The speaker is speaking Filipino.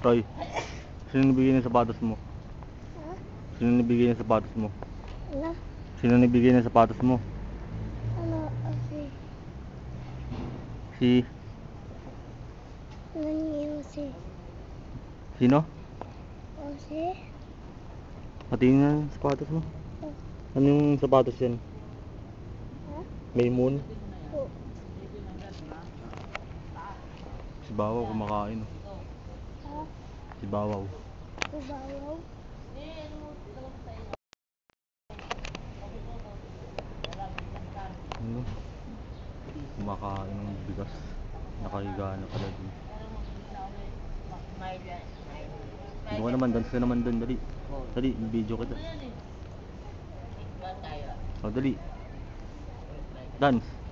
Roy, sino nabigay ng sapatos mo? Ha? Sino nabigay ng sapatos mo? Ano? Sino nabigay ng sapatos mo? Ano? Kasi, Si... nangyayong si Sino? Ose? Patingin nga yung sapatos mo. Ano yung sapatos yan? Ha? Maymoon? Po. Si Bawaw kumakain. Ha? Si Bawaw. Kubawaw? Ano? Kumakain ng bigas. Nakahiga na pala dun. Doon ka naman, dance ka naman dun, dali. Dali, video kita. Oh, dali. Dance.